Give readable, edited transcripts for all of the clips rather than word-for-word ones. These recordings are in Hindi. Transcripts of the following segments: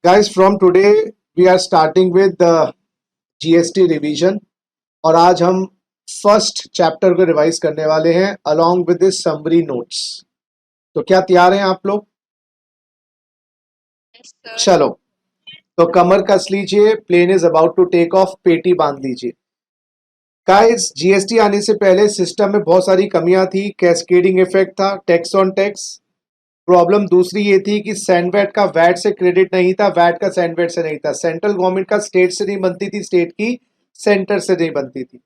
Guys, from today we are starting with the GST revision और आज हम फर्स्ट चैप्टर को रिवाइज करने वाले हैं along with this summary notes. तो क्या तैयार हैं आप लोग? चलो, तो कमर कस लीजिए, plane is about to take off, पेटी बांध लीजिए। गाइस, जीएसटी आने से पहले सिस्टम में बहुत सारी कमियां थी, कैस्केडिंग इफेक्ट था, टैक्स ऑन टैक्स। प्रॉब्लम दूसरी ये थी कि सैंडवैट का वैट से क्रेडिट नहीं था, वैट का सैंडवैट से नहीं था, सेंट्रल गवर्नमेंट का स्टेट से नहीं बनती थी, स्टेट की सेंटर से नहीं बनती थी।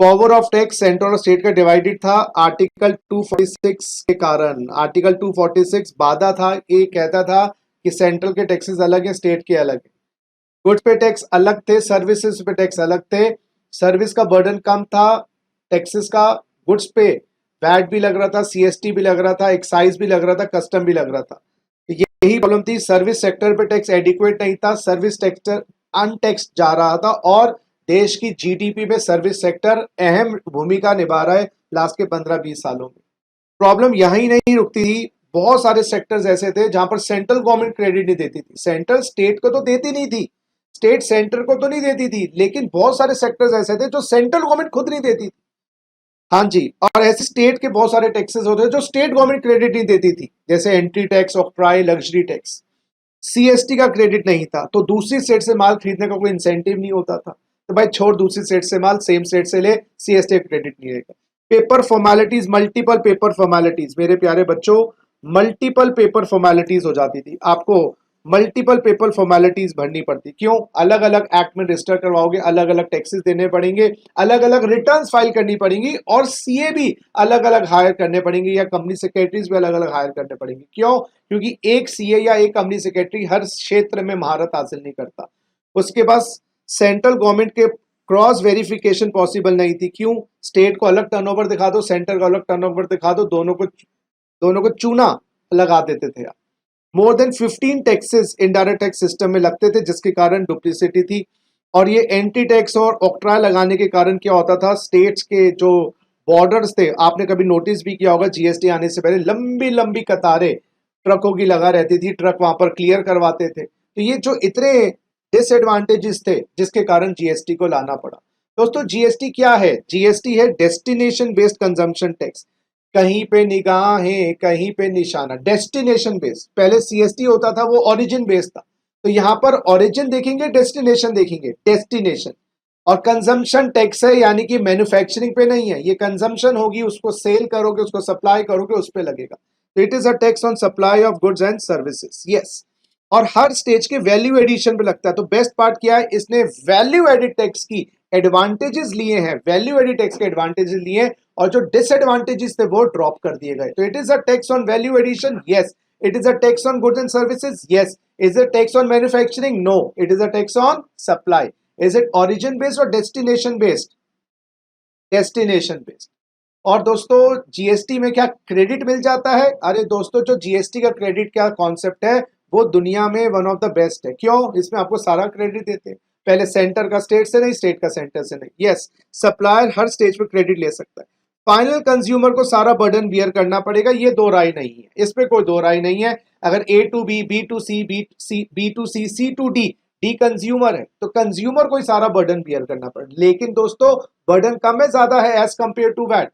पावर ऑफ टैक्स सेंट्रल और स्टेट का डिवाइडेड था आर्टिकल 246 के कारण। आर्टिकल 246 बाधा था, ये कहता था कि सेंट्रल के टैक्सेस अलग है, स्टेट के अलग है। गुड्स पे टैक्स अलग थे, सर्विसेज पे टैक्स अलग थे। सर्विस का बर्डन कम था, टैक्सेस का गुड्स पे वैट भी लग रहा था, सीएसटी भी लग रहा था, एक्साइज भी लग रहा था, कस्टम भी लग रहा था। यही प्रॉब्लम थी, सर्विस सेक्टर पे टैक्स एडिक्वेट नहीं था, सर्विस सेक्टर अनटैक्स जा रहा था और देश की जीडीपी में सर्विस सेक्टर अहम भूमिका निभा रहा है लास्ट के 15-20 सालों में। प्रॉब्लम यहीं नहीं रुकती थी, बहुत सारे सेक्टर्स ऐसे थे जहां पर सेंट्रल गवर्नमेंट क्रेडिट नहीं देती थी। सेंट्रल स्टेट को तो देती नहीं थी, स्टेट सेंटर को तो नहीं देती थी, लेकिन बहुत सारे सेक्टर्स ऐसे थे जो सेंट्रल गवर्नमेंट खुद नहीं देती थी। हाँ जी, और ऐसे स्टेट के बहुत सारे टैक्सेस होते हैं जो स्टेट गवर्नमेंट क्रेडिट नहीं देती थी, जैसे entry tax, octroi, luxury tax. CST का क्रेडिट नहीं था, तो दूसरी स्टेट से माल खरीदने का कोई इंसेंटिव नहीं होता था। तो भाई छोड़, दूसरी स्टेट से माल सेम स्टेट से ले, सीएसटी का क्रेडिट नहीं रहेगा। Paper formalities, multiple paper formalities, मेरे प्यारे बच्चों, मल्टीपल पेपर फॉर्मेलिटीज हो जाती थी। आपको मल्टीपल पेपर फॉर्मेलिटीज भरनी पड़ती। क्यों? अलग अलग एक्ट में रजिस्टर करवाओगे, अलग अलग टैक्सेस देने पड़ेंगे, अलग अलग रिटर्न्स फाइल करनी पड़ेंगी और सीए भी अलग अलग हायर करने पड़ेंगे या कंपनी सेक्रेटरीज भी अलग अलग हायर करने पड़ेंगे। क्यों? क्योंकि एक सीए या एक कंपनी सेक्रेटरी हर क्षेत्र में महारत हासिल नहीं करता। उसके पास सेंट्रल गवर्नमेंट के क्रॉस वेरिफिकेशन पॉसिबल नहीं थी। क्यों? स्टेट को अलग टर्नओवर दिखा दो, सेंटर को अलग टर्नओवर दिखा दो, दोनों को चूना लगा देते थे। More than 15 taxes indirect tax system में लगते थे, जिसके कारण डुप्लिसिटी थी। और ये एंटी टैक्स और ऑक्ट्रा लगाने के कारण क्या होता था, स्टेट्स के जो बॉर्डर्स थे, आपने कभी नोटिस भी किया होगा, जीएसटी आने से पहले लंबी लंबी कतारें ट्रकों की लगा रहती थी, ट्रक वहां पर क्लियर करवाते थे। तो ये जो इतने डिसएडवांटेजेस थे, जिसके कारण जीएसटी को लाना पड़ा। दोस्तों, जीएसटी क्या है? जीएसटी है डेस्टिनेशन बेस्ड कंजम्पशन टैक्स। कहीं पे निगाहें, कहीं पे निशाना, डेस्टिनेशन बेस्ड। पहले सीएसटी होता था, वो ओरिजिन बेस्ड था। तो यहां पर ओरिजिन देखेंगे, डेस्टिनेशन देखेंगे, डेस्टिनेशन। और कंजम्पशन टैक्स है, यानी कि मैन्युफैक्चरिंग पे नहीं है, ये कंजम्पशन होगी, उसको सेल करोगे, उसको सप्लाई करोगे, उस पे लगेगा। तो it is a tax on supply of goods and services. Yes, और हर स्टेज के वैल्यू एडिशन पे लगता है। तो बेस्ट पार्ट क्या है, इसने वैल्यू एडिड टैक्स की एडवांटेजेस लिए हैं, वैल्यू एडिड टैक्स के एडवांटेजेस लिए हैं, और जो डिसएडवांटेजेस थे वो ड्रॉप कर दिए गए। तो it is a tax on value addition, yes. It is a tax on goods and services, yes. Is a tax on manufacturing, no. It is a tax on supply. Is it origin based और डेस्टिनेशन बेस्ड? Destination based. और दोस्तों, जीएसटी में क्या क्रेडिट मिल जाता है? अरे दोस्तों, जो जीएसटी का क्रेडिट क्या कॉन्सेप्ट है, वो दुनिया में वन ऑफ द बेस्ट है। क्यों? इसमें आपको सारा क्रेडिट देते हैं, पहले सेंटर का स्टेट से नहीं, स्टेट का सेंटर से नहीं। यस, सप्लायर हर स्टेज पे क्रेडिट ले सकता है। फाइनल कंज्यूमर को सारा बर्डन बियर करना पड़ेगा, ये दो राय नहीं है, इस पे कोई दो राय नहीं है। अगर A to B to C, B to C to D, D consumer है, तो कंज्यूमर को ही सारा बर्डन बियर करना पड़ेगा। लेकिन दोस्तों, बर्डन कम है ज्यादा है as compared to VAT?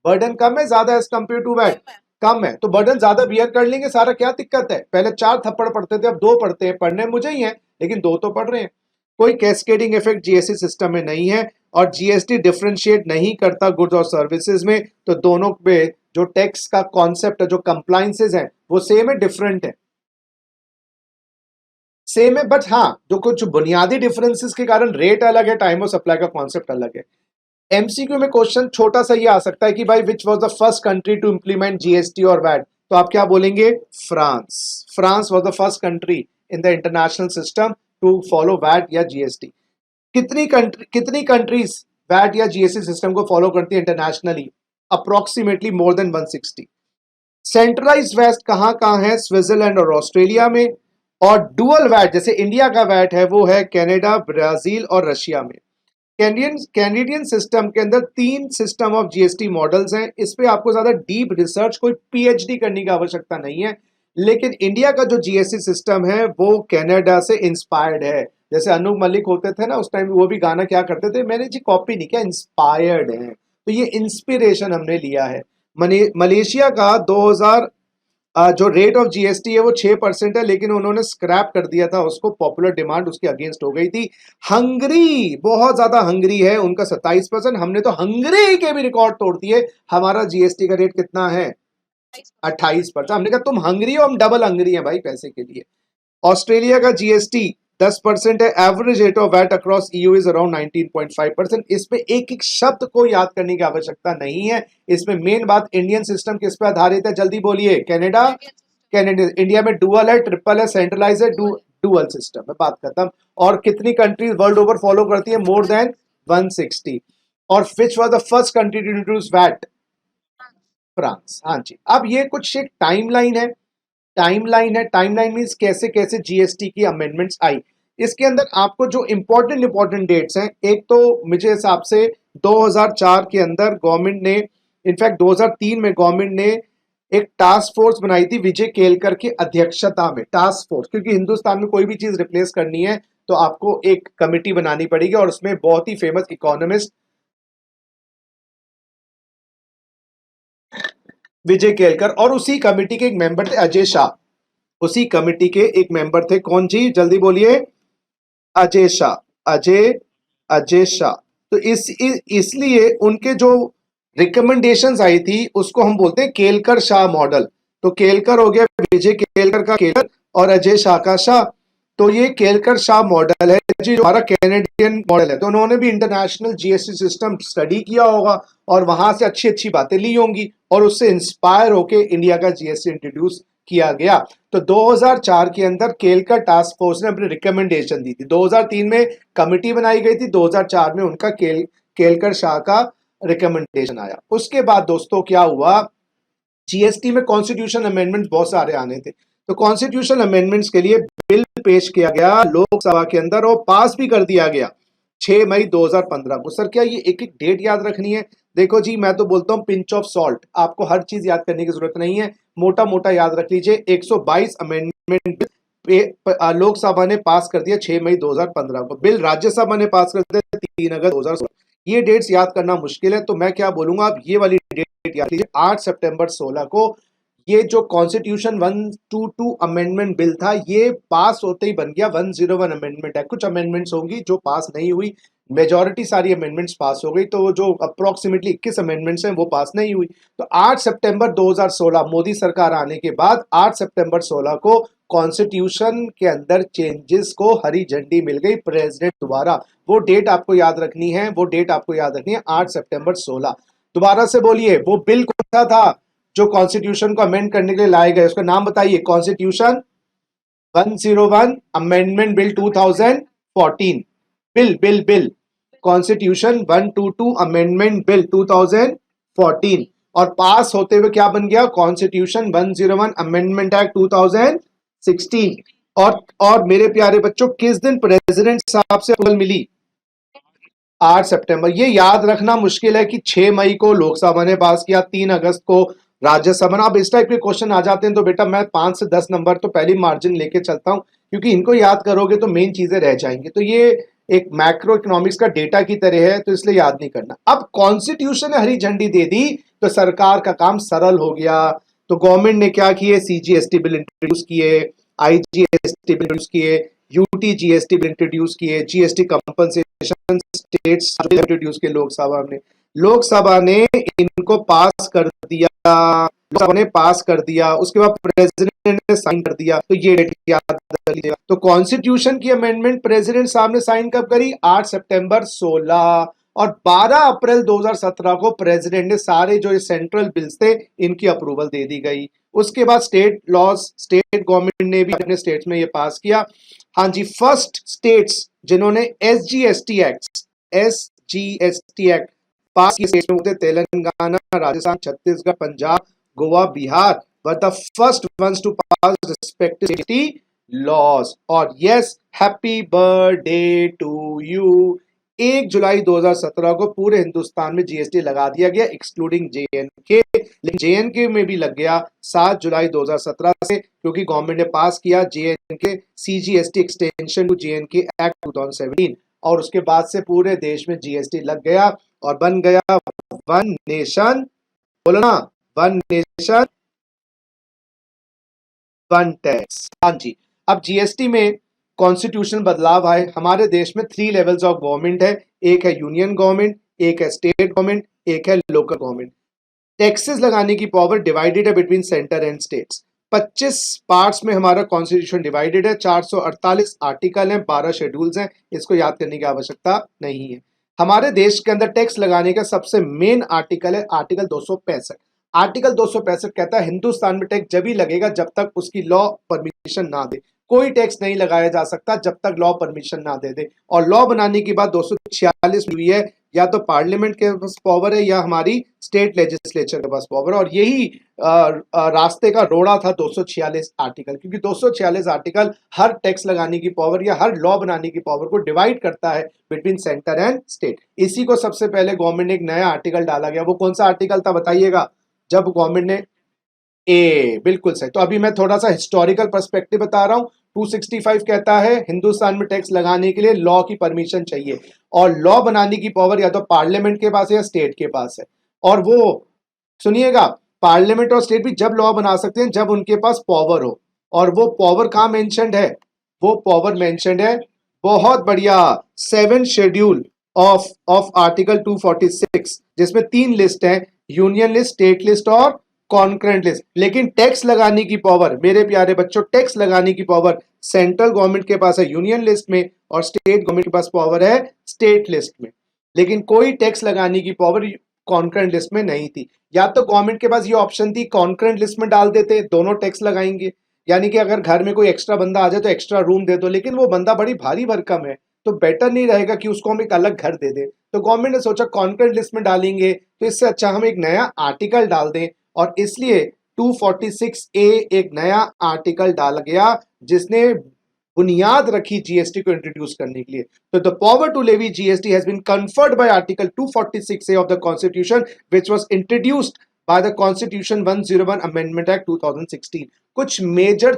Burden कम है ज्यादा एज कंपेयर टू वैट? कम है। तो बर्डन ज्यादा बियर कर लेंगे, सारा क्या दिक्कत है? पहले 4 थप्पड़ पढ़ते थे, अब 2 पढ़ते हैं। पढ़ने मुझे ही है, लेकिन 2 तो पढ़ रहे हैं। कोई कैस्केडिंग इफेक्ट जीएसटी सिस्टम में नहीं है, और जीएसटी डिफरेंशिएट नहीं करता गुड्स और सर्विसेज में। तो दोनों पे जो टैक्स का कॉन्सेप्ट है, जो कंप्लायंसेज है, वो सेम है, डिफरेंट है? सेम है, बट हाँ, जो कुछ बुनियादी डिफरेंसेस के कारण रेट अलग है, टाइम ऑफ सप्लाई का कॉन्सेप्ट अलग है। एमसीक्यू में क्वेश्चन छोटा सा ये आ सकता है कि भाई which was the first country to implement GST और वैट? तो आप क्या बोलेंगे? France. France was the first country in the international system to follow VAT या जीएसटी। कितनी कंट्रीज वैट या जीएसटी सिस्टम को फॉलो करती है internationally? Approximately more than 160। Centralise VAT कहाँ कहाँ है? स्विट्जरलैंड और ऑस्ट्रेलिया में। और डुअल वैट, जैसे इंडिया का वैट है, वो है कनाडा, ब्राजील और रशिया में। कैनेडियन सिस्टम के अंदर 3 सिस्टम ऑफ जीएसटी मॉडल्स हैं। इस पे आपको ज्यादा डीप रिसर्च, कोई पीएचडी करने की आवश्यकता नहीं है। लेकिन इंडिया का जो जीएसटी सिस्टम है वो कनाडा से इंस्पायर्ड है। जैसे अनूप मलिक होते थे ना उस टाइम, वो भी गाना क्या करते थे, मैंने जी कॉपी नहीं किया, इंस्पायर्ड है। तो ये इंस्पिरेशन हमने लिया है। मलेशिया का 2000 जो रेट ऑफ जीएसटी है वो 6% है, लेकिन उन्होंने स्क्रैप कर दिया था उसको, पॉपुलर डिमांड उसके अगेंस्ट हो गई थी। हंगरी बहुत ज्यादा हंगरी है, उनका 27%। हमने तो हंगरी के भी रिकॉर्ड तोड़ दिए। हमारा जीएसटी का रेट कितना है? 28%। हमने कहा तुम हंगरी हो, हम डबल हंगरी हैं भाई पैसे के लिए। ऑस्ट्रेलिया का जीएसटी 10% है। Average rate of VAT across EU is around 19.5%। इसमें एक एक शब्द को याद करने की आवश्यकता नहीं है। इसमें मेन बात इंडियन सिस्टम किस पे आधारित है, जल्दी बोलिए। Canada, Canada. इंडिया में डुअल है, ट्रिपल है, सेंट्रलाइज है, डुअल सिस्टम है, बात खत्म। और कितनी कंट्रीज वर्ल्ड ओवर फॉलो करती है? More than 160। और which was the first country to introduce VAT? France. हाँ जी। अब ये कुछ एक टाइमलाइन है, टाइमलाइन मींस कैसे कैसे जीएसटी की अमेंडमेंट्स आई। इसके अंदर आपको जो इंपॉर्टेंट डेट्स हैं, एक तो मुझे हिसाब से 2004 के अंदर गवर्नमेंट ने, इनफैक्ट 2003 में गवर्नमेंट ने एक टास्क फोर्स बनाई थी विजय केलकर की अध्यक्षता में। टास्क फोर्स, क्योंकि हिंदुस्तान में कोई भी चीज रिप्लेस करनी है तो आपको एक कमेटी बनानी पड़ेगी, और उसमें बहुत ही फेमस इकोनॉमिस्ट विजय केलकर, और उसी कमेटी के एक मेंबर थे अजय शाह। उसी कमेटी के एक मेंबर थे कौन जी, जल्दी बोलिए। अजय शाह। अजय शाह। तो इसलिए उनके जो रिकमेंडेशंस आई थी उसको हम बोलते हैं केलकर शाह मॉडल। तो केलकर हो गया, विजय केलकर का केलकर और अजय शाह का शाह। तो ये केलकर शाह मॉडल है जी, जो हमारा कैनेडियन मॉडल है। तो उन्होंने भी इंटरनेशनल जीएसटी सिस्टम स्टडी किया होगा और वहां से अच्छी अच्छी बातें ली होंगी, और उससे इंस्पायर होके इंडिया का जीएसटी इंट्रोड्यूस किया गया। तो 2004 के अंदर केलकर टास्क फोर्स ने अपनी रिकमेंडेशन दी थी। 2003 में कमिटी बनाई गई थी, 2004 में उनका केलकर शाह का रिकमेंडेशन आया। उसके बाद दोस्तों क्या हुआ, जीएसटी में कॉन्स्टिट्यूशन अमेंडमेंट बहुत सारे आने थे। तो कॉन्स्टिट्यूशन अमेंडमेंट्स के लिए बिल पेश किया गया लोकसभा के अंदर और पास भी कर दिया गया 6 मई 2015 को। सर क्या ये एक एक डेट याद रखनी है? देखो जी, मैं तो बोलता हूं पिंच ऑफ सॉल्ट, आपको हर चीज याद करने की जरूरत नहीं है, मोटा मोटा याद रख लीजिए। 122 अमेंडमेंट लोकसभा ने पास कर दिया 6 मई 2015 को। बिल राज्यसभा ने पास कर दिया 3 अगस्त 2016। ये डेट्स याद करना मुश्किल है, तो मैं क्या बोलूंगा, आप ये वाली डेट याद लीजिए। 8 सितंबर 16 को ये जो कॉन्स्टिट्यूशन 122 अमेंडमेंट बिल था, ये पास होते ही बन गया 101 अमेंडमेंट है। कुछ अमेंडमेंट्स होंगी जो पास नहीं हुई, मेजॉरिटी सारी अमेंडमेंट्स पास हो गई, तो जो अप्रोक्सीमेटली 21 अमेंडमेंट्स हैं वो पास नहीं हुई। तो 8 सितंबर 2016 मोदी सरकार आने के बाद 8 सितंबर 16 को कॉन्स्टिट्यूशन के अंदर चेंजेस को हरी झंडी मिल गई प्रेसिडेंट द्वारा। वो डेट आपको याद रखनी है, वो डेट आपको याद रखनी है, 8 सितंबर 16। दोबारा से बोलिए, वो बिल कौन सा था जो कॉन्स्टिट्यूशन को अमेंड करने के लिए लाए गए, उसका नाम बताइए। Constitution 101 amendment bill 2014। Bill constitution 122 amendment bill 2014। और पास होते हुए क्या बन गया, कॉन्स्टिट्यूशन 101 अमेंडमेंट एक्ट 2016। और मेरे प्यारे बच्चों, किस दिन प्रेसिडेंट साहब से अप्रूवल मिली? 8 सितंबर। ये याद रखना मुश्किल है कि 6 मई को लोकसभा ने पास किया, 3 अगस्त को राज्यसभा ने। अब इस टाइप के क्वेश्चन आ जाते हैं तो बेटा मैं 5 से 10 नंबर तो पहली मार्जिन लेके चलता हूं, क्योंकि इनको याद करोगे तो मेन चीजें रह जाएंगी। तो ये एक मैक्रो इकोनॉमिक्स का डेटा की तरह है, तो इसलिए याद नहीं करना। अब कॉन्स्टिट्यूशन ने हरी झंडी दे दी तो सरकार का काम सरल हो गया। तो गवर्नमेंट ने क्या किए, सीजीएसटी बिल इंट्रोड्यूस किए, आईजीएसटी बिल इंट्रोड्यूस किए, यूटी जीएसटी बिल इंट्रोड्यूस किए, जीएसटी कंपनसेशन स्टेट्स इंट्रोड्यूस किए लोकसभा ने इनको पास कर दिया। लोकसभा ने पास कर दिया, उसके बाद प्रेसिडेंट ने साइन कर दिया। तो ये डेट याद रख लीजिएगा। तो कॉन्स्टिट्यूशन की अमेंडमेंट प्रेसिडेंट साहब ने साइन कब करी? 8 सितंबर 16। और 12 अप्रैल 2017 को प्रेसिडेंट ने सारे जो सेंट्रल बिल्स थे इनकी अप्रूवल दे दी गई। उसके बाद स्टेट लॉज, स्टेट गवर्नमेंट ने भी अपने स्टेट्स में ये पास किया। हाँ जी, फर्स्ट स्टेट्स जिन्होंने एसजीएसटी एक्ट पास किए स्टेट्स में होते Telangana, Rajasthan, Chhattisgarh, Punjab, Goa, Bihar were the first ones to pass respective GST laws. और yes, happy birthday to you 1 जुलाई 2017 को पूरे हिंदुस्तान में जीएसटी लगा दिया गया एक्सक्लूडिंग जेएनके, लेकिन जेएनके में भी लग गया 7 जुलाई 2017 से, क्योंकि गवर्नमेंट ने पास किया JNK CGST extension to JNK act 2017, और उसके बाद से पूरे देश में जीएसटी लग गया और बन गया वन नेशन, बोलना वन नेशन वन टैक्स। हाँ जी, अब जीएसटी में कॉन्स्टिट्यूशन बदलाव आए। हमारे देश में 3 लेवल्स ऑफ गवर्नमेंट है, एक है यूनियन गवर्नमेंट, एक है स्टेट गवर्नमेंट, एक है लोकल गवर्नमेंट। टैक्सेस लगाने की पावर डिवाइडेड है between centre and states. 25 parts में हमारा कॉन्स्टिट्यूशन डिवाइडेड है, 448 आर्टिकल हैं, 12 शेड्यूल्स हैं, इसको याद करने की आवश्यकता नहीं है। हमारे देश के अंदर टैक्स लगाने का सबसे मेन आर्टिकल है आर्टिकल 265। आर्टिकल 265 कहता है हिंदुस्तान में टैक्स जब ही लगेगा जब तक उसकी लॉ परमिशन ना दे। कोई टैक्स नहीं लगाया जा सकता जब तक लॉ परमिशन ना दे दे। और लॉ बनाने की बात 246 हुई है, या तो पार्लियामेंट के पास पावर है या हमारी स्टेट लेजिस्लेचर के पास पावर है, और यही रास्ते का रोड़ा था 246 आर्टिकल, क्योंकि 246 आर्टिकल हर टैक्स लगाने की पावर या हर लॉ बनाने की पावर को डिवाइड करता है बिटवीन सेंटर एंड स्टेट। इसी को सबसे पहले गवर्नमेंट ने एक नया आर्टिकल डाला गया, वो कौन सा आर्टिकल था बताइएगा, जब गवर्नमेंट ने बिल्कुल सही। तो अभी मैं थोड़ा सा हिस्टोरिकल पर्सपेक्टिव बता रहा हूं। 265 कहता है हिंदुस्तान में टैक्स लगाने के लिए लॉ की परमिशन चाहिए, और लॉ बनाने की पावर या तो पार्लियामेंट के पास है या स्टेट के पास है। और वो सुनिएगा, पार्लियामेंट और स्टेट भी जब लॉ बना सकते हैं जब उनके पास पावर हो, और वो पावर कहां मेंशन्ड है, वो पावर मेंशन्ड है, बहुत बढ़िया, 7 शेड्यूल ऑफ आर्टिकल 246, जिसमें 3 लिस्ट है, यूनियन लिस्ट, स्टेट लिस्ट और कॉन्करेंट लिस्ट। लेकिन टैक्स लगाने की पावर मेरे प्यारे बच्चों, टैक्स लगाने की पावर सेंट्रल गवर्नमेंट के पास है यूनियन लिस्ट में, और स्टेट गवर्नमेंट के पास पावर है स्टेट लिस्ट में। लेकिन कोई टैक्स लगाने की पावर कॉन्करेंट लिस्ट में नहीं थी। या तो गवर्नमेंट के पास ये ऑप्शन थी कॉन्करेंट लिस्ट में डाल देते, दोनों टैक्स लगाएंगे, यानी कि अगर घर में कोई एक्स्ट्रा बंदा आ जाए तो एक्स्ट्रा रूम दे दो, लेकिन वो बंदा बड़ी भारी भरकम है तो बेटर नहीं रहेगा कि उसको हम एक अलग घर दे दें। तो गवर्नमेंट ने सोचा कॉन्करेंट लिस्ट में डालेंगे तो इससे अच्छा हम एक नया आर्टिकल डाल दें, और इसलिए 246A एक नया आर्टिकल डाला गया जिसने बुनियाद रखी जीएसटी को इंट्रोड्यूस करने के लिए। तो the power to levy GST has been conferred by article 246A of the constitution which was introduced by the constitution 101 amendment act 2016। कुछ मेजर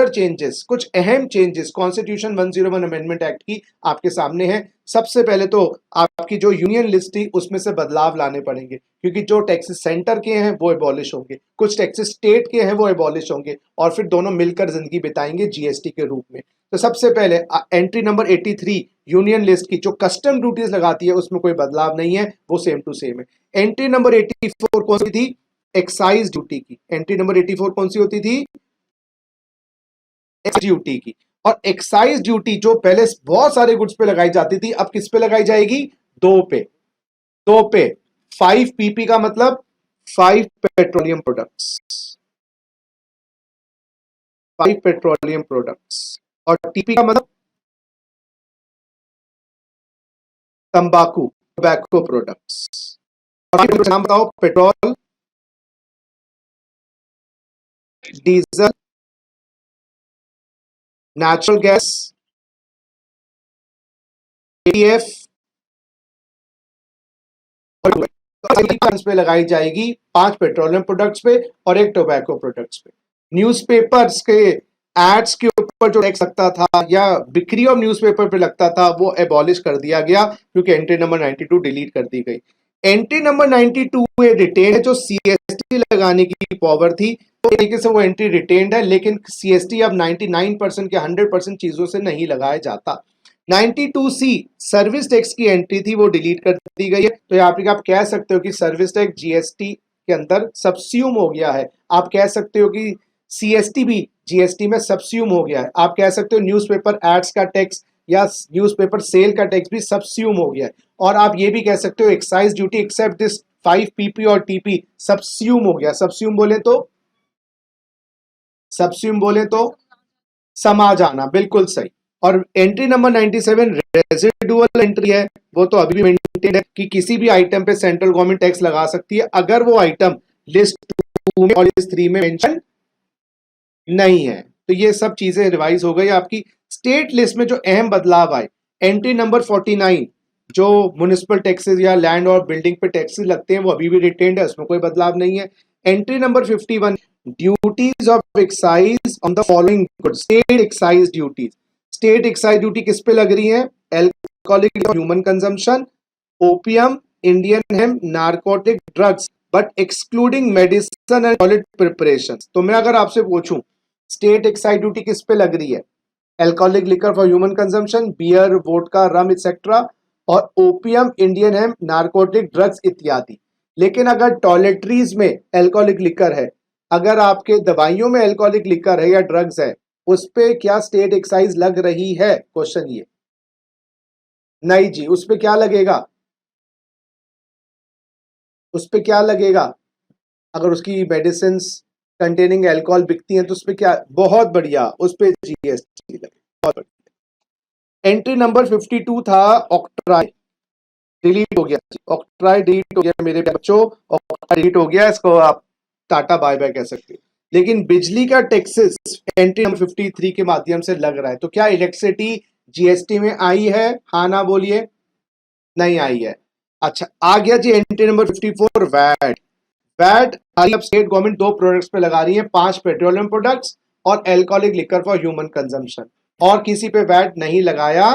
चेंजेस, कुछ अहम चेंजेस कॉन्स्टिट्यूशन 101 अमेंडमेंट एक्ट की आपके सामने है। सबसे पहले तो आपकी जो यूनियन लिस्ट थी उसमें से बदलाव लाने पड़ेंगे, क्योंकि जो टैक्सेस सेंटर के हैं वो एबॉलिश होंगे, कुछ टैक्सेस स्टेट के हैं वो एबॉलिश होंगे, और फिर दोनों मिलकर जिंदगी बिताएंगे जीएसटी के रूप में। तो सबसे पहले एंट्री नंबर 83 यूनियन लिस्ट की जो कस्टम ड्यूटीज लगाती है उसमें कोई बदलाव नहीं है, वो सेम टू सेम है। एंट्री नंबर 84 कौन सी थी, एक्साइज ड्यूटी की। एंट्री नंबर 84 कौन सी होती थी, ड्यूटी की। और एक्साइज ड्यूटी जो पहले बहुत सारे गुड्स पे लगाई जाती थी, अब किस पे लगाई जाएगी, 2 पे। 5 पीपी का मतलब 5 पेट्रोलियम प्रोडक्ट्स, 5 पेट्रोलियम प्रोडक्ट्स, और टीपी का मतलब तंबाकू, टोबैको प्रोडक्ट्स। और नाम बताओ, petrol, diesel, natural gas, ETF, पे लगाई जाएगी 5 पेट्रोलियम प्रोडक्ट्स पे और 1 टोबैको प्रोडक्ट्स पे। न्यूज़पेपर्स के एड्स के ऊपर जो टैक्स लगता था या बिक्री ऑफ न्यूज़पेपर पे लगता था वो एबॉलिश कर दिया गया, क्योंकि एंट्री नंबर 92 डिलीट कर दी गई। एंट्री नंबर 92 ये रिटेन है, जो सीएसटी लगाने की पावर थी तो तरीके से वो एंट्री रिटेन्ड है, लेकिन सीएसटी अब 99% के 100% चीजों से नहीं लगाया जाता। 92C सर्विस टैक्स की एंट्री थी वो डिलीट कर दी गई है। तो यहाँ पे आप कह सकते हो कि सर्विस टैक्स जीएसटी के अंदर सबस्यूम हो गया है। आप कह सकते हो कि सीएसटी भी जीएसटी में सबस्यूम हो गया है। आप कह सकते हो न्यूज़पेपर एड्स का टैक्स या न्यूज़पेपर सेल का टैक्स भी सबस्यूम हो गया है। और आप ये भी कह सकते हो excise duty except this 5 PP और टीपी सबस्यूम हो गया। सबस्यूम बोले तो समा जाना, बिल्कुल सही। और एंट्री नंबर 97 रेजिडुअल एंट्री है, वो तो अभी भी मेंटेन है कि किसी भी आइटम पे सेंट्रल गवर्नमेंट टैक्स लगा सकती है अगर वो आइटम लिस्ट 2 में और लिस्ट 3 में मेंशन नहीं है। तो ये सब चीजें रिवाइज हो गई आपकी। स्टेट लिस्ट में जो अहम बदलाव आए, एंट्री नंबर 49 जो म्युनिसिपल टैक्सेस या लैंड और बिल्डिंग पे टैक्सेस लगते हैं वो अभी भी रिटेन्ड है, उसमें कोई बदलाव नहीं है। Entry number 51 duties of excise on the following goods, state excise duties. State excise duty किस पे लग रही है? Alcoholic human consumption, opium, Indian hemp, narcotic drugs, but excluding medicine and solid preparation. तो मैं अगर आपसे पूछूं स्टेट एक्साइज ड्यूटी किस पे लग रही है? Alcoholic liquor for human consumption, beer, vodka, rum etcetera, और opium, Indian hemp, narcotic drugs इत्यादि। लेकिन अगर टॉयलेटरीज में एल्कोहलिक लिकर है, अगर आपके दवाइयों में एल्कोहलिक लिकर है या ड्रग्स है, उस पे क्या स्टेट एक्साइज लग रही है? क्वेश्चन ये। नहीं जी, उस पे क्या लगेगा? उस पे क्या लगेगा? अगर उसकी मेडिसिन कंटेनिंग अल्कोहल बिकती हैं तो उस पे क्या? बहुत बढ़िया, उस पे जीएसटी लगे। बहुत बढ़िया। एंट्री नंबर 52 था ऑक्ट्राई, डिलीट हो गया। ऑक्ट्राई डिलीट हो गया मेरे बच्चों, ऑक्ट्राई डिलीट हो गया, इसको आप टाटा बाय बाय कह सकते हैं। लेकिन बिजली का टैक्सेस एंट्री नंबर 53 के माध्यम से लग रहा है, तो क्या इलेक्ट्रिसिटी जीएसटी में आई है? हाँ ना बोलिए। नहीं आई है। अच्छा, आ गया जी एंट्री नंबर 54 वैट। वैट अब स्टेट गवर्नमेंट दो प्रोडक्ट्स पे लगा रही है, 5 पेट्रोलियम प्रोडक्ट्स और alcoholic liquor for human consumption, और किसी पे वैट नहीं लगाया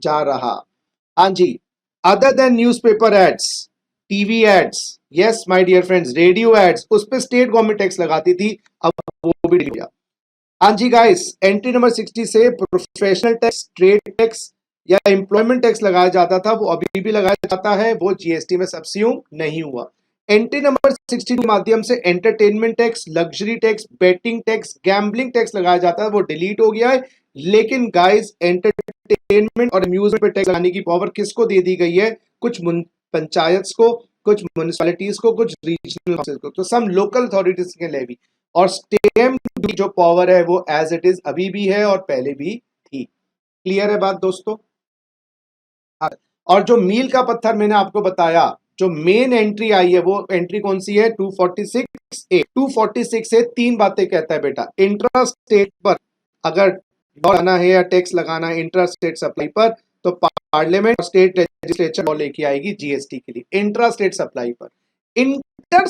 जा रहा। हाँ जी, other than newspaper ads, TV ads, yes my dear friends, radio ads, उस पे स्टेट गवर्नमेंट टैक्स लगाती थी, अब वो भी डिलीट किया। हाँ जी गाइस, एंट्री नंबर 60 से प्रोफेशनल टैक्स, ट्रेड टैक्स या एम्प्लॉयमेंट टैक्स लगाया जाता था, वो अभी भी लगाया जाता है, वो जीएसटी में सब्स्यूम नहीं हुआ। एंट्री नंबर 62 के माध्यम से entertainment tax, luxury tax, betting tax, gambling tax लगाया जाता है, वो डिलीट हो गया है। लेकिन गाइस, एंटरटेनमेंट और अम्यूजमेंट पे टैक्स लगाने की पावर किसको दे दी गई है? कुछ पंचायत को, कुछ म्युनिसिपैलिटीज को, कुछ रीजनल को, तो सम लोकल अथॉरिटीज के लिए भी। और स्टेम जो पावर है वो एज इट इज अभी भी है और पहले भी थी। क्लियर है बात दोस्तों? और जो मील का पत्थर मैंने आपको बताया, जो मेन एंट्री आई है वो एंट्री कौन सी है? 246 ए। 246 से तीन बातें कहता है बेटा। इंट्रा स्टेट पर अगर लॉ लगाना है या टैक्स लगाना है इंट्रा स्टेट सप्लाई पर, तो पार्लियामेंट और स्टेट लेजिस्लेचर लॉ लेके आएगी जीएसटी के लिए इंट्रा स्टेट सप्लाई पर। इंटर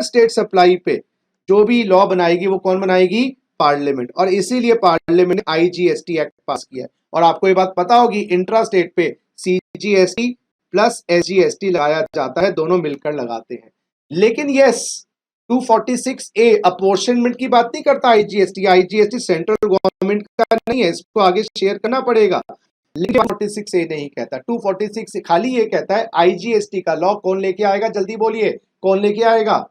स्टेट सप्लाई पे जो भी लॉ बनाएगी वो कौन बनाएगी? पार्लियामेंट। और इसीलिए पार्लियामेंट ने आईजीएसटी एक्ट पास किया है। और आपको ये बात पता होगी, इंट्रा स्टेट पे सीजीएसटी प्लस एसजीएसटी लगाया जाता है, दोनों मिलकर लगाते हैं। लेकिन यस, 246 ए अपॉर्शनमेंट की बात नहीं करता आईजीएसटी। आईजीएसटी सेंट्रल गवर्नमेंट का नहीं है, इसको आगे शेयर करना पड़ेगा। लेकिन 246 ए नहीं कहता। 246 खाली ये कहता है आईजीएसटी का लॉ कौन लेके आएगा? जल्दी बोलिए, कौन लेके आएगा?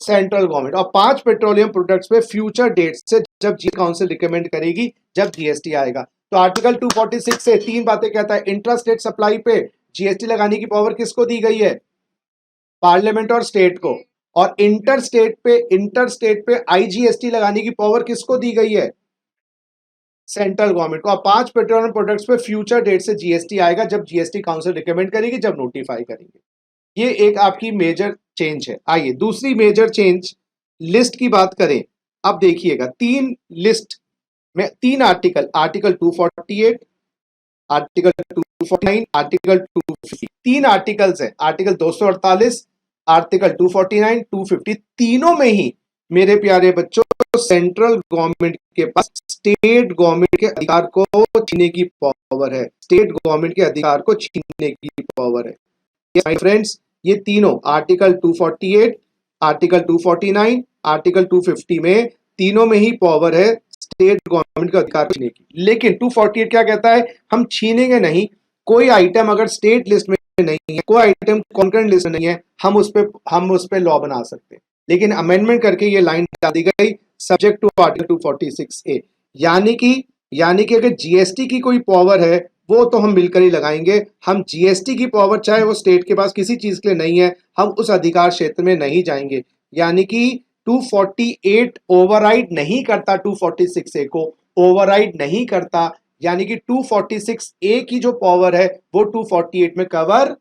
Central government. और 5 पेट्रोलियम प्रोडक्ट्स पे फ्यूचर डेट से जब जी काउंसिल रिकमेंड करेगी, जब जीएसटी आएगा। तो आर्टिकल 246 से तीन बातें कहता है। इंट्रा स्टेट सप्लाई पे जीएसटी लगाने की पावर किसको दी गई है? पार्लियामेंट और स्टेट को। और इंटर स्टेट पे आईजीएसटी लगाने की पावर किसको दी गई है? सेंट्रल गवर्नमेंट को। और 5 पेट्रोलियम प्रोडक्ट्स पे फ्यूचर डेट से जीएसटी आएगा, जब जीएसटी काउंसिल रिकमेंड करेगी, जब नोटिफाई करेंगे। ये एक आपकी मेजर चेंज है। आइए दूसरी मेजर चेंज लिस्ट की बात करें। अब देखिएगा, तीन लिस्ट में तीन आर्टिकल, आर्टिकल 248, आर्टिकल 249, आर्टिकल 250, तीन आर्टिकल्स है। आर्टिकल 248, आर्टिकल 249, 250, तीनों में ही मेरे प्यारे बच्चों सेंट्रल गवर्नमेंट के पास स्टेट गवर्नमेंट के अधिकार को छीनने की पावर है। स्टेट गवर्नमेंट के अधिकार को छीनने की पावर है। माय फ्रेंड्स, ये तीनों आर्टिकल 248, आर्टिकल 249, आर्टिकल 250 में तीनों में ही पावर है स्टेट गवर्नमेंट का अधिकार छीनने की। लेकिन 248 क्या कहता है? हम छीनेंगे नहीं। कोई आइटम अगर स्टेट लिस्ट में नहीं है, कोई आइटम कॉन्करेंट लिस्ट में नहीं है, हम उस पे लॉ बना सकते हैं। लेकिन अमेंडमेंट करके ये लाइन डाल दी गई, सब्जेक्ट टू आर्टिकल 246 ए। यानी कि अगर जीएसटी की कोई पावर है वो तो हम मिलकर ही लगाएंगे। हम जीएसटी की पावर चाहे वो स्टेट के पास किसी चीज के लिए नहीं है, हम उस अधिकार क्षेत्र में नहीं जाएंगे। यानी कि 248 ओवरराइड नहीं करता 246 ए को, ओवरराइड नहीं करता। यानी कि 246 ए की जो पावर है वो 248 में कवर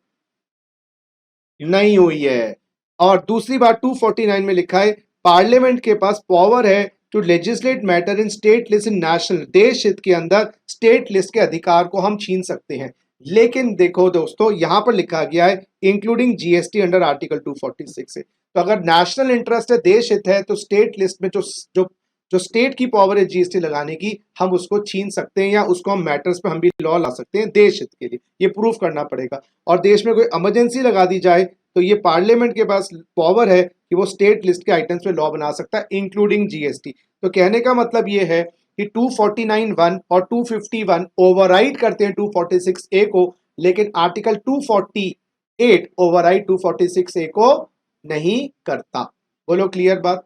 नहीं हुई है। और दूसरी बात 249 में लिखा है पार्लियामेंट के पास पावर है to legislate matter in state list in national, देश हित के अंदर स्टेट लिस्ट के अधिकार को हम छीन सकते हैं। लेकिन देखो दोस्तों, यहां पर लिखा गया है इंक्लूडिंग जीएसटी अंडर आर्टिकल 246 है। तो अगर नेशनल इंटरेस्ट है, देश हित है, तो स्टेट लिस्ट में जो जो जो स्टेट की पावर है जीएसटी लगाने की, हम उसको छीन सकते हैं या उसको हम मैटर्स पे हम भी लॉ ला सकते हैं देश हित के लिए। ये प्रूफ करना पड़ेगा। और देश में कोई इमरजेंसी लगा दी जाए तो ये पार्लियामेंट के पास पावर है कि वो स्टेट लिस्ट के आइटम्स पे लॉ बना सकता है इंक्लूडिंग जीएसटी। तो कहने का मतलब ये है कि 249(1) और 251 ओवरराइड करते हैं 246A को, लेकिन आर्टिकल 248 ओवरराइड 246A को नहीं करता। बोलो क्लियर बात।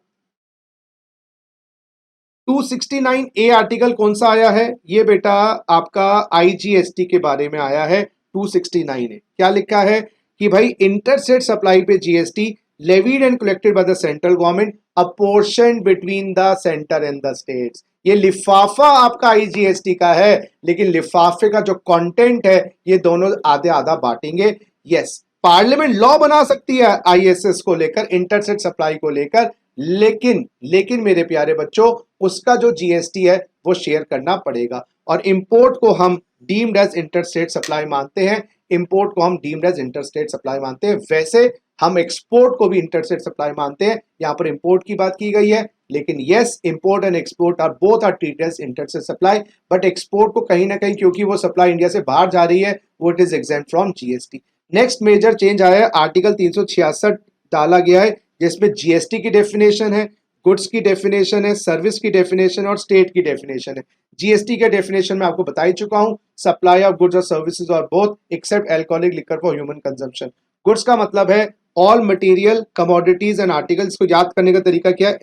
269A आर्टिकल कौन सा आया है? ये बेटा आपका आईजीएसटी के बारे में आया है। 269 है, क्या लिखा है कि भाई इंटरस्टेट सप्लाई पे GST levied and collected by the central government apportioned between the centre and the states. ये लिफाफा आपका आईजीएसटी का है, लेकिन लिफाफे का जो कंटेंट है ये दोनों आधे आधा बांटेंगे। यस, पार्लियामेंट लॉ बना सकती है आईएसएस को लेकर, इंटरस्टेट सप्लाई को लेकर, लेकिन मेरे प्यारे बच्चों, उसका जो जीएसटी है वो शेयर करना पड़ेगा। और इंपोर्ट को हम डीम्ड एज इंटरस्टेट सप्लाई मानते हैं, इंपोर्ट को हम डीम्ड एज इंटरस्टेट सप्लाई मानते हैं। वैसे हम एक्सपोर्ट को भी इंटरस्टेट सप्लाई मानते हैं। यहां पर इंपोर्ट की बात की गई है, लेकिन yes, import and export are both are treated as interstate supply, but export को कहीं ना कहीं क्योंकि वो सप्लाई इंडिया से बाहर जा रही है, वो it is exempt from GST. Next major change आया है, आर्टिकल 366 डाला गया है, जिसमें जीएसटी की डेफिनेशन है, गुड्स की डेफिनेशन है, सर्विस की डेफिनेशन और स्टेट की डेफिनेशन है। जीएसटी के डेफिनेशन में आपको बता ही चुका हूं, सप्लाई ऑफ गुड्स और सर्विसेज और both except alcoholic liquor for human consumption. Goods का मतलब है all material commodities and articles, को याद करने का तरीका क्या है?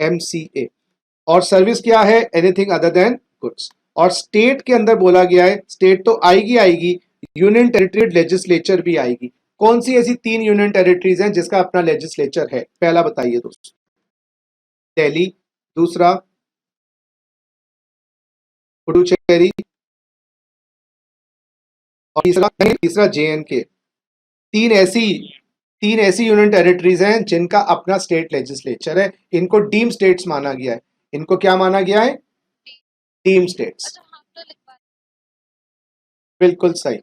एमसीए। और सर्विस क्या है? Anything other than goods. और स्टेट के अंदर बोला गया है, स्टेट तो आएगी, यूनियन टेरिटरी लेजिस्लेचर भी आएगी। कौन सी ऐसी 3 यूनियन टेरिटरीज हैं जिसका अपना लेजिस्लेचर है? पहला बताइए दोस्तों, दिल्ली, दूसरा पुडुचेरी, और तीसरा जेएनके। तीन ऐसी यूनियन टेरिटरीज हैं जिनका अपना स्टेट लेजिस्लेचर है। इनको डीम स्टेट्स माना गया है। इनको क्या माना गया है? Deem states. बिल्कुल सही,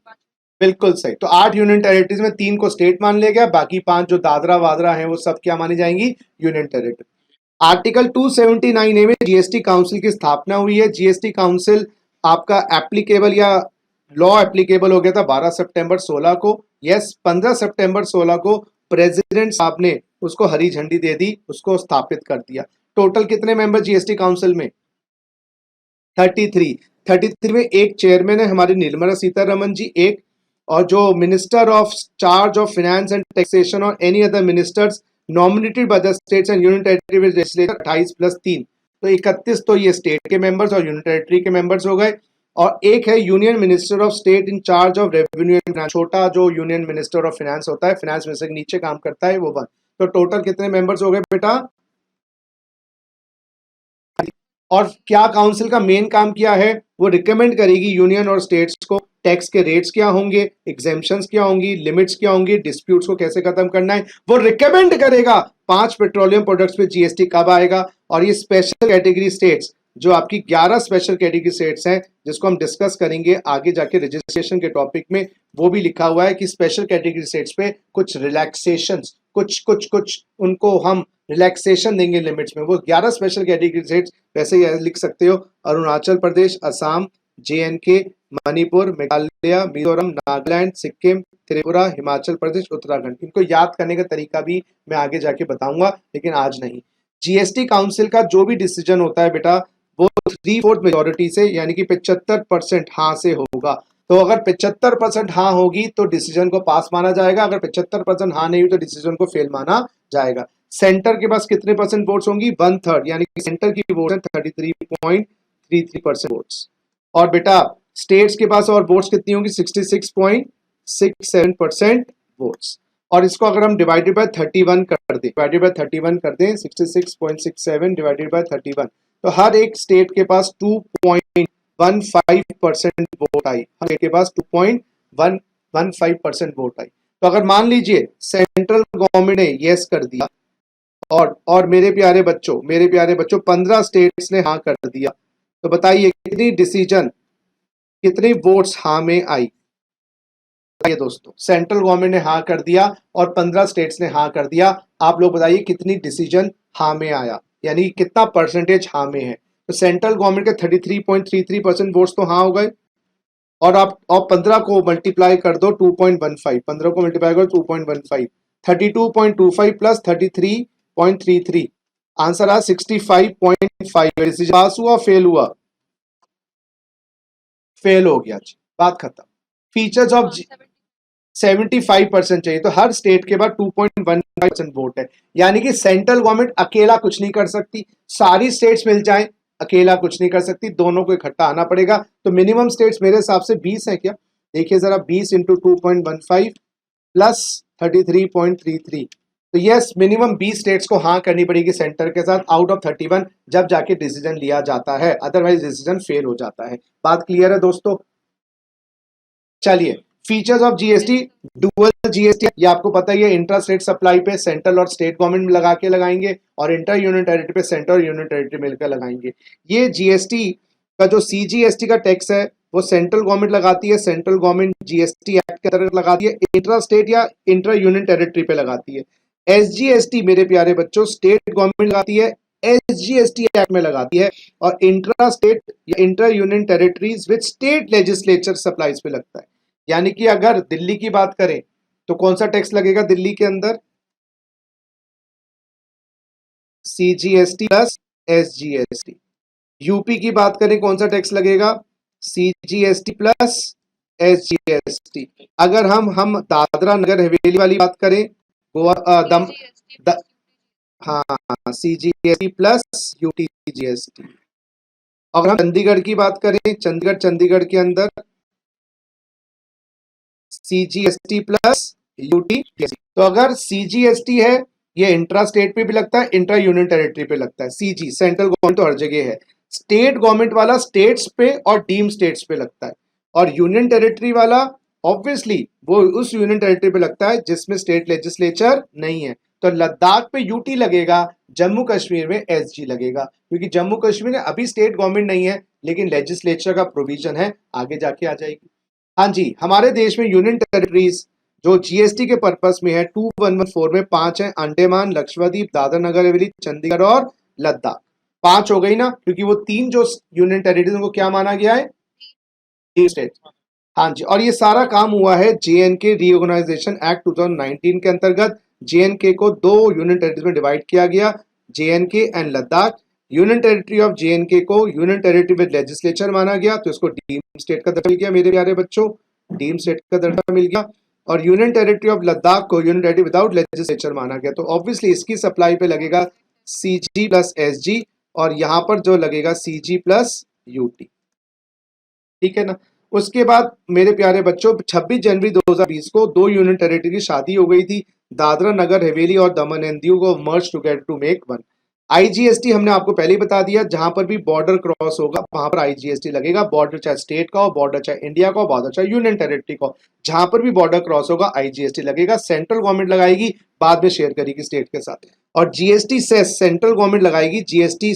बिल्कुल सही। तो 8 यूनियन टेरिटरीज में 3 को स्टेट मान लिया गया, बाकी 5 जो दादरा वादरा हैं वो सब क्या मानी जाएंगी? Union territory. आर्टिकल 279A में जीएसटी काउंसिल की स्थापना हुई है। जीएसटी काउंसिल आपका एप्लीकेबल या लॉ एप्लीकेबल हो गया था 12 सितंबर 16 को। यस, 15 सितंबर 16 को प्रेसिडेंट साहब ने उसको हरी झंडी दे दी, उसको स्थापित कर दिया। टोटल कितने मेंबर जीएसटी काउंसिल में? 33 में एक चेयरमैन है हमारी निर्मला सीतारमन जी, एक, और जो minister of charge of finance and taxation और any other ministers nominated by the states and union territory legislature 28 + 3, तो 31 तो ये स्टेट के मेंबर्स और यूनियन टेरिटरी के मेंबर्स हो गए। और एक है union minister of state in charge of revenue and finance, छोटा जो यूनियन मिनिस्टर ऑफ फाइनेंस होता है, फाइनेंस मिनिस्टर के नीचे काम करता है, वो 1। तो टोटल कितने मेंबर्स हो गए बेटा? और क्या काउंसिल का मेन काम क्या है? वो रिकमेंड करेगी यूनियन और स्टेट्स को टैक्स के रेट्स क्या होंगे, एग्जेम्पशंस क्या होंगी, लिमिट्स क्या होंगी, डिस्प्यूट्स को कैसे खत्म करना है। वो रिकमेंड करेगा 5 पेट्रोलियम प्रोडक्ट्स पे जीएसटी कब आएगा। और ये स्पेशल कैटेगरी स्टेट्स, जो आपकी 11 स्पेशल कैटेगरी स्टेट्स हैं, जिसको हम डिस्कस करेंगे आगे जाके रजिस्ट्रेशन के टॉपिक में, वो भी लिखा हुआ है कि स्पेशल कैटेगरी स्टेट्स पे कुछ रिलैक्सेशन, कुछ उनको हम रिलैक्सेशन देंगे लिमिट्स में। वो 11 स्पेशल कैटेगरी स्टेट्स वैसे ही लिख सकते हो, अरुणाचल प्रदेश, असम, जेएनके, मणिपुर, मेघालय, मिजोरम, नागालैंड, सिक्किम, त्रिपुरा, हिमाचल प्रदेश, उत्तराखंड। इनको याद करने का तरीका भी मैं आगे जाके बताऊंगा, लेकिन आज नहीं। जीएसटी काउंसिल का जो भी डिसीजन होता है बेटा, वो 3/4 मेजोरिटी से, यानी कि 75% हाँ से होगा। तो अगर 75% हाँ होगी तो डिसीजन को पास माना जाएगा, अगर 75% हाँ नहीं हुई तो डिसीजन को फेल माना जाएगा। सेंटर के पास कितने परसेंट वोट्स होंगी? 1/3, यानी कि सेंटर की वोट है 33.33% वोट्स। और बेटा स्टेट्स के पास और वोट्स कितनी होंगी? 66.67% वोट्स। और इसको अगर हम डिवाइडेड बाय 31 कर दें, 66.67 डिवाइडेड बाय 31, तो हर एक स्टेट के पास 2.15% वोट आई, हर एक के पास 2.15% वोट आई। तो अगर मान लीजिए सेंट्रल गवर्नमेंट ने यस कर दिया और मेरे प्यारे बच्चों 15 स्टेट्स ने हाँ कर दिया। तो बताइए कितनी वोट्स हाँ में आई? बताइए दोस्तों, सेंट्रल गवर्नमेंट ने हाँ कर दिया और 15 स्टेट्स ने हाँ कर दिया। आप लोग बताइए कितनी डिसीजन हाँ में आया, यानी कितना परसेंटेज हाँ में है? तो सेंट्रल गवर्नमेंट के 33.33% वोट्स तो हाँ हो गए, और आप 15 को मल्टीप्लाई कर दो 2.15, 15 को मल्टीप्लाई करो 2.15, 32.25 प्लस 33.33, आंसर आ 65.5। डिसीजन पास हुआ फेल हुआ? फेल हो गया जी, बात खत्म। फीचर्स ऑफ 75% चाहिए, तो हर स्टेट के बाद 2.15% वोट है, यानी कि सेंट्रल गवर्नमेंट अकेला कुछ नहीं कर सकती, सारी स्टेट्स मिल जाएं अकेला कुछ नहीं कर सकती, दोनों को इकट्ठा आना पड़ेगा। तो मिनिमम स्टेट्स मेरे हिसाब से 20 है क्या? देखिए जरा, 20 इंटू 2.15 प्लस 33.33, तो यस मिनिमम 20 स्टेट्स को हाँ करनी पड़ेगी सेंटर के साथ आउट ऑफ 31, जब जाके डिसीजन लिया जाता है, अदरवाइज डिसीजन फेल हो जाता है। बात क्लियर है दोस्तों? चलिए, features of GST, dual GST, ये आपको पता ही है, इंट्रा स्टेट सप्लाई पे सेंट्रल और स्टेट गवर्नमेंट लगा के लगाएंगे, और इंटर यूनियन टेरिटरी पे सेंट्रल और यूनियन टेरिटरी मिलकर लगाएंगे। ये जीएसटी का जो सीजीएसटी का टैक्स है वो सेंट्रल गवर्नमेंट लगाती है, सेंट्रल गवर्नमेंट जीएसटी एक्ट के अंतर्गत लगाती है, इंट्रा स्टेट या इंट्रा यूनियन टेरिटरी पे लगाती है। एसजीएसटी मेरे प्यारे बच्चों स्टेट गवर्नमेंट लगाती है, एसजीएसटी एक्ट में लगाती है, और इंट्रा स्टेट या inter union territories with state legislature supplies पे लगता है। यानी कि अगर दिल्ली की बात करें तो कौन सा टैक्स लगेगा दिल्ली के अंदर? CGST plus SGST. यूपी की बात करें कौन सा टैक्स लगेगा? CGST plus SGST. अगर हम दादरा नगर हवेली वाली बात करें, गोवा दम द, हाँ सीजीएसटी प्लस यूटीजीएसटी। अगर हम चंडीगढ़ की बात करें, चंडीगढ़ के अंदर सीजीएसटी प्लस यूटीजीएसटी। तो अगर सीजीएसटी है, ये इंट्रा स्टेट पे भी लगता है, इंट्रा यूनियन टेरिटरी पे लगता है। सीजी सेंट्रल गवर्नमेंट तो हर जगह है, स्टेट गवर्नमेंट वाला स्टेट्स पे और डीम स्टेट्स पे लगता है, और यूनियन टेरिटरी वाला ऑब्वियसली वो उस यूनियन टेरिटरी पे लगता है जिसमें स्टेट लेजिस्लेचर नहीं है। तो लद्दाख पे यूटी लगेगा, जम्मू कश्मीर में एसजी लगेगा, क्योंकि जम्मू कश्मीर में अभी स्टेट गवर्नमेंट नहीं है, लेकिन लेजिस्लेचर का प्रोविजन है, आगे जाके आ जाएगी। हाँ जी, हमारे देश में यूनियन टेरिटरीज जो जीएसटी के पर्पस में है 2114 में 5 है, अंडमान, लक्षद्वीप, दादरा नगर हवेली, चंडीगढ़ और लद्दाख। 5 हो गई ना, क्योंकि वो 3 जो यूनियन टेरिटरीज उनको क्या माना गया है? स्टेट। हाँ जी, और ये सारा काम हुआ है जेएनके रीऑर्गेनाइजेशन एक्ट 2019 के अंतर्गत। जेएनके को 2 यूनियन टेरिटरीज में डिवाइड किया गया, JNK and Ladakh. Union territory of JNK को यूनियन टेरिटरी विद लेजिस्लेचर माना गया, तो इसको डीम स्टेट का दर्जा मिल गया मेरे प्यारे बच्चों, डीम स्टेट का दर्जा मिल गया। और यूनियन टेरिटरी ऑफ लद्दाख को यूनियन टेरिटरी विदाउट लेजिस्लेचर माना गया, तो ऑब्वियसली इसकी सप्लाई पे लगेगा सीजी प्लस एसजी, और यहाँ पर जो लगेगा सीजी प्लस यूटी। ठीक है ना? उसके बाद मेरे प्यारे बच्चों 26 जनवरी 2020 को 2 यूनियन टेरिटरी की शादी हो गई थी, दादरा नगर हवेली और दमन एंड दीव को merge together to make one. IGST हमने आपको पहले ही बता दिया, जहां पर भी बॉर्डर क्रॉस होगा वहां पर आईजीएसटी लगेगा, बॉर्डर चाहे स्टेट का हो, बॉर्डर चाहे इंडिया का हो, बॉर्डर चाहे यूनियन टेरिटरी का हो, जहां पर भी बॉर्डर क्रॉस होगा आईजीएसटी लगेगा। सेंट्रल गवर्नमेंट लगाएगी, बाद में शेयर करेगी स्टेट के साथ। और जीएसटी सेस सेंट्रल गवर्नमेंट लगाएगी, GST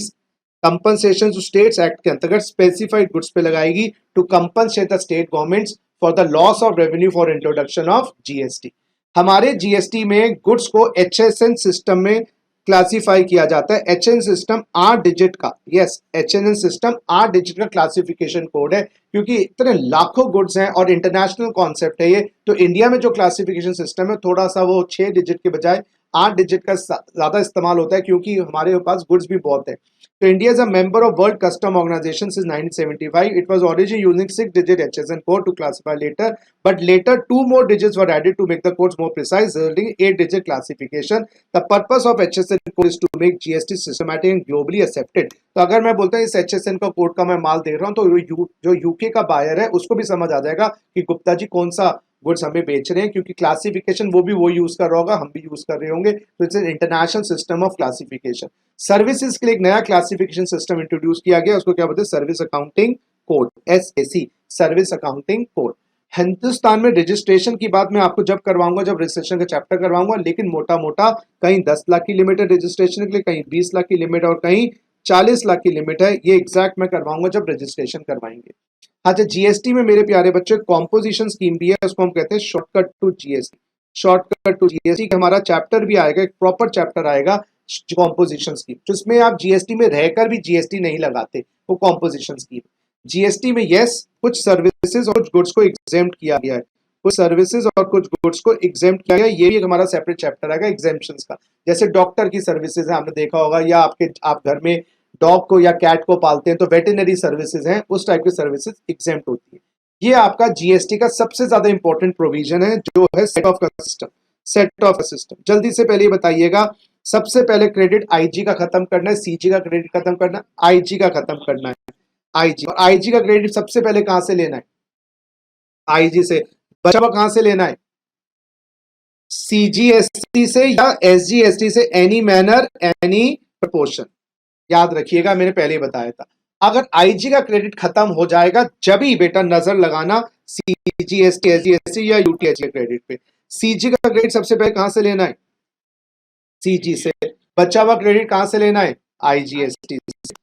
compensation to states act के अंतर्गत स्पेसिफाइड गुड्स पे लगाएगी to compensate the state governments for the loss of revenue for introduction of GST. हमारे जीएसटी में गुड्स को एचएसएन सिस्टम में क्लासिफाई किया जाता है। एचएन सिस्टम 8 डिजिट का, यस एचएन सिस्टम 8 डिजिट का क्लासिफिकेशन कोड है, क्योंकि इतने लाखों गुड्स हैं और इंटरनेशनल कॉन्सेप्ट है ये। तो इंडिया में जो क्लासिफिकेशन सिस्टम है थोड़ा सा वो 6 डिजिट के बजाय 8 डिजिट का ज्यादा इस्तेमाल होता है, क्योंकि हमारे पास गुड्स भी बहुत है। So India is a member of World Custom Organization since 1975. It was originally using 6-digit HSN code to classify later, but later 2 more digits were added to make the codes more precise, resulting in 8-digit classification. The purpose of HSN code is to make GST systematic and globally accepted. तो अगर मैं बोलता हूँ इस HSN का कोड का मैं माल देख रहा हूँ, तो जो यूके का बायर है उसको भी समझ आ जाएगा कि गुप्ता जी कौन सा गुड्स हमें बेच रहे हैं, क्योंकि क्लासिफिकेशन वो भी वो यूज कर रहा होगा, हम भी यूज कर रहे होंगे। तो it's an international system of classification. Services के लिए एक नया क्लासिफिकेशन सिस्टम इंट्रोड्यूस किया गया, उसको क्या बोलते हैं? Service accounting code, SSC, service accounting code. Hindustan में रजिस्ट्रेशन की बात मैं आपको जब करवाऊंगा, जब रजिस्ट्रेशन का चैप्टर करवाऊंगा, लेकिन मोटा मोटा कहीं 10 लाख की लिमिट है रजिस्ट्रेशन के लिए, कहीं 20 लाख की लिमिट है और कहीं 40 लाख की लिमिट है। ये एग्जैक्ट मैं करवाऊंगा जब रजिस्ट्रेशन करवाएंगे। अच्छा, जीएसटी में मेरे प्यारे बच्चों कॉम्पोजिशन स्कीम भी है, उसको हम कहते हैं shortcut to GST. Shortcut to GST का हमारा चैप्टर भी आएगा, एक प्रॉपर चैप्टर आएगा कॉम्पोजिशन स्कीम, जिसमें आप जीएसटी में रहकर भी जीएसटी नहीं लगाते, वो कॉम्पोजिशन स्कीम। जीएसटी में यस कुछ सर्विसेज और कुछ गुड्स को एग्जेम्प्ट किया गया है, कुछ सर्विसेज और कुछ गुड्स को एग्जेम्प्ट किया गया है, ये भी एक हमारा सेपरेट चैप्टर आएगा एग्जेम्पशंस का। जैसे डॉक्टर की सर्विसेज है, आपने देखा होगा, या आप घर में डॉग को या कैट को पालते हैं तो वेटरनरी सर्विसेज हैं, उस टाइप की सर्विसेज एग्जेम्प्ट होती है। ये आपका जीएसटी का सबसे ज्यादा इंपॉर्टेंट प्रोविजन है, जो है सेट ऑफ का सिस्टम। सेट ऑफ का सिस्टम जल्दी से पहले बताइएगा, सबसे पहले क्रेडिट आईजी का खत्म करना है, सीजी का क्रेडिट खत्म करना है, आईजी का खत्म करना है। आईजी, और आईजी का क्रेडिट सबसे पहले कहां से लेना है? आईजी से। बचा हुआ कहां से लेना है? सीजीएसटी से या एसजीएसटी से, एनी मैनर एनी प्रपोर्शन। याद रखिएगा, मैंने पहले ही बताया था। अगर आईजी का क्रेडिट खत्म हो जाएगा, जब ही बेटा नजर लगाना सीजीएसटी, एसजीएसटी या यूटीएच के क्रेडिट पे। सीजी का क्रेडिट सबसे पहले कहां से लेना है? सीजी से। बचा हुआ क्रेडिट कहां से लेना है? आईजीएसटी से।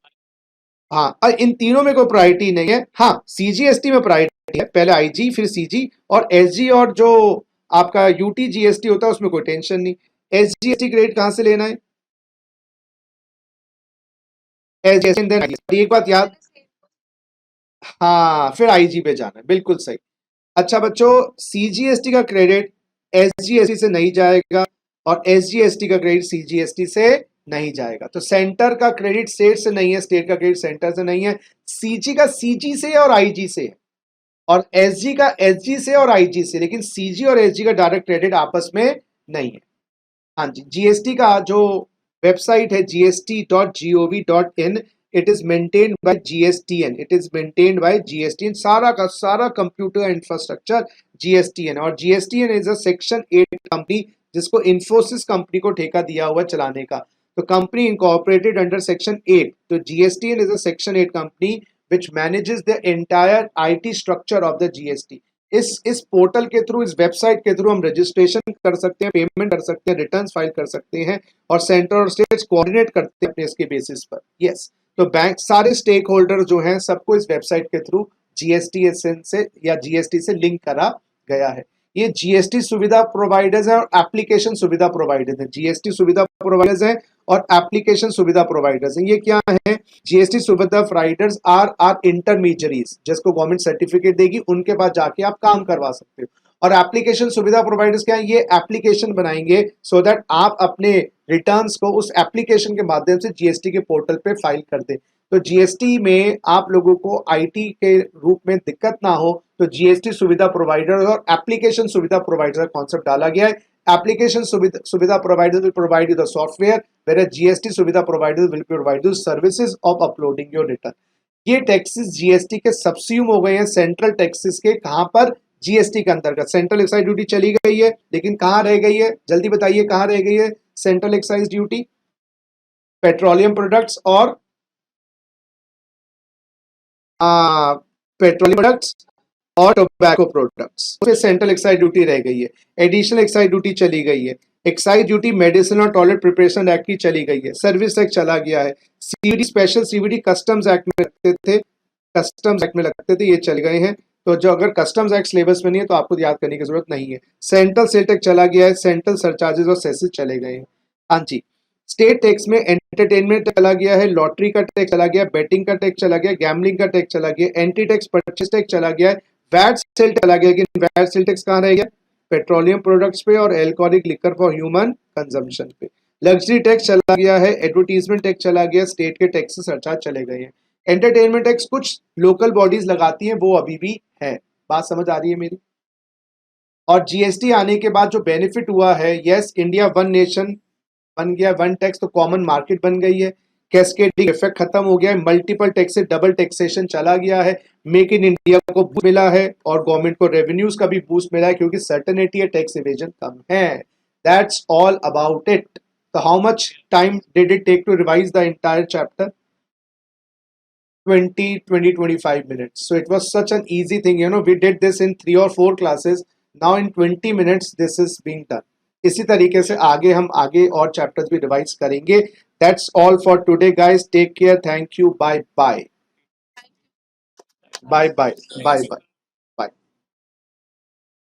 हाँ, और इन तीनों में कोई प्रायोरिटी नहीं है। हाँ, सीजीएसटी में प्रायोरिटी है, पहले आईजी फिर सीजी, और एसजी और जो आपका यूटी जीएसटी होता है उसमें कोई टेंशन नहीं। एसजीएसटी क्रेडिट कहां से लेना है? एसजीएसटी। एक बात याद, हाँ फिर आईजी पे जाना है, बिल्कुल सही। अच्छा बच्चों, सीजीएसटी का क्रेडिट एसजीएसटी से नहीं जाएगा और एसजीएसटी का क्रेडिट सीजीएसटी से नहीं जाएगा। तो सेंटर का क्रेडिट स्टेट से नहीं है, स्टेट का क्रेडिट सेंटर से नहीं है। सीजी का सीजी से और आईजी से है, और एसजी का एसजी से और आईजी से, लेकिन सीजी और एसजी का डायरेक्ट क्रेडिट आपस में नहीं है। हाँ जी, जीएसटी का जो वेबसाइट है gst.gov.in, it is maintained by GSTN, it is maintained by GSTN, सारा का सारा कंप्यूटर इंफ्रास्ट्रक्चर जीएसटीएन। और GSTN is a section 8 company, जिसको इंफोसिस कंपनी को ठेका दिया हुआ चलाने का। तो कंपनी इनकॉर्पोरेटेड अंडर सेक्शन 8, तो GSTN is a section 8 company which manages the entire IT structure of the GST। इस पोर्टल के थ्रू, इस वेबसाइट के थ्रू हम रजिस्ट्रेशन कर सकते हैं, पेमेंट कर सकते हैं, रिटर्न्स फाइल कर सकते हैं, और सेंटर और स्टेट्स कोऑर्डिनेट करते हैं अपने इसके बेसिस पर। यस, तो बैंक सारे स्टेक होल्डर जो हैं सबको इस वेबसाइट के थ्रू जीएसटीएसएन से या जीएसटी से लिंक करा गया है। ये जीएसटी सुविधा प्रोवाइडर्स है और एप्लीकेशन सुविधा प्रोवाइडर्स है। जीएसटी सुविधा प्रोवाइडर्स है और एप्लीकेशन सुविधा प्रोवाइडर्स है। ये क्या है? जीएसटी सुविधा प्रोवाइडर्स आर इंटरमीडियरीज, जिसको गवर्नमेंट सर्टिफिकेट देगी, उनके पास जाके आप काम करवा सकते हो। और एप्लीकेशन सुविधा प्रोवाइडर्स क्या है? ये एप्लीकेशन बनाएंगे सो दैट आप अपने रिटर्न्स को उस एप्लीकेशन के माध्यम से जीएसटी के पोर्टल पे फाइल कर दे। तो जीएसटी में आप लोगों को आईटी के रूप में दिक्कत ना हो, तो जीएसटी सुविधा प्रोवाइडर और एप्लीकेशन सुविधा प्रोवाइडर का कॉन्सेप्ट डाला गया है। एप्लीकेशन सुविधा provider will provide you the software, whereas GST सुविधा provider will provide you services of uploading your return. ये टैक्सेस जीएसटी के सब्स्यूम हो गए हैं सेंट्रल टैक्सेस के। कहां पर? जीएसटी के अंतर्गत। सेंट्रल एक्साइज ड्यूटी चली गई है, लेकिन कहां रह गई है? जल्दी बताइए, कहां रह गई है central excise duty? Petroleum products और पेट्रोलियम प्रोडक्ट्स और टोबैको प्रोडक्ट्स पे सेंट्रल एक्साइज ड्यूटी रह गई है। एडिशनल एक्साइज ड्यूटी चली गई है। एक्साइज ड्यूटी मेडिसिन और टॉयलेट प्रिपरेशन एक्ट की चली गई है। सर्विस टैक्स चला गया है। CVD, special CVD customs act में लगते थे, कस्टम्स एक्ट में लगते थे, ये चल गए हैं। तो जो अगर कस्टम्स एक्ट सिलेबस में नहीं है तो आपको याद करने की जरूरत नहीं है। सेंट्रल सेल टैक्स चला गया है, सेंट्रल सरचार्जेस और सेसेस चले गए हैं। हाँ जी, स्टेट टैक्स में एंटरटेनमेंट चला गया है, लॉटरी का टैक्स चला गया, बेटिंग का टैक्स चला गया, गैम्बलिंग का टैक्स चला गया, एंटी टैक्स परचेस टैक्स चला गया है, वैट सेल चला गया। लेकिन वैट सेल टैक्स कहाँ रह गया? पेट्रोलियम प्रोडक्ट्स पे और alcoholic liquor for human consumption पे। लग्जरी टैक्स चला गया है, एडवर्टीजमेंट टैक्स चला गया, स्टेट के टैक्स सरचार्ज चले गए हैं। एंटरटेनमेंट टैक्स कुछ लोकल बॉडीज लगाती हैं, वो अभी भी है। बात समझ आ रही है मेरी? और जीएसटी आने के बाद जो बेनिफिट हुआ है, यस, इंडिया वन नेशन बन गया, वन टैक्स, तो कॉमन मार्केट बन गई है। कैस्केडिंग इफेक्ट खत्म हो गया है, मल्टीपल टैक्स से डबल टैक्सेशन चला गया है। मेक इन इंडिया को बूस्ट मिला है और गवर्नमेंट को रेवेन्यूज का भी बूस्ट मिला है, क्योंकि सर्टेनिटी है, टैक्स इवेजन कम है। That's all about it. तो how much time did it take to revise the entire chapter? 25 minutes. So it was such an easy thing. We did this in 3 or 4 classes. Now in 20 minutes this is being done. इसी तरीके से आगे हम आगे और चैप्टर्स भी रिवाइज करेंगे. That's all for today, guys. Take care. Thank you. Bye bye. Bye bye. Bye bye.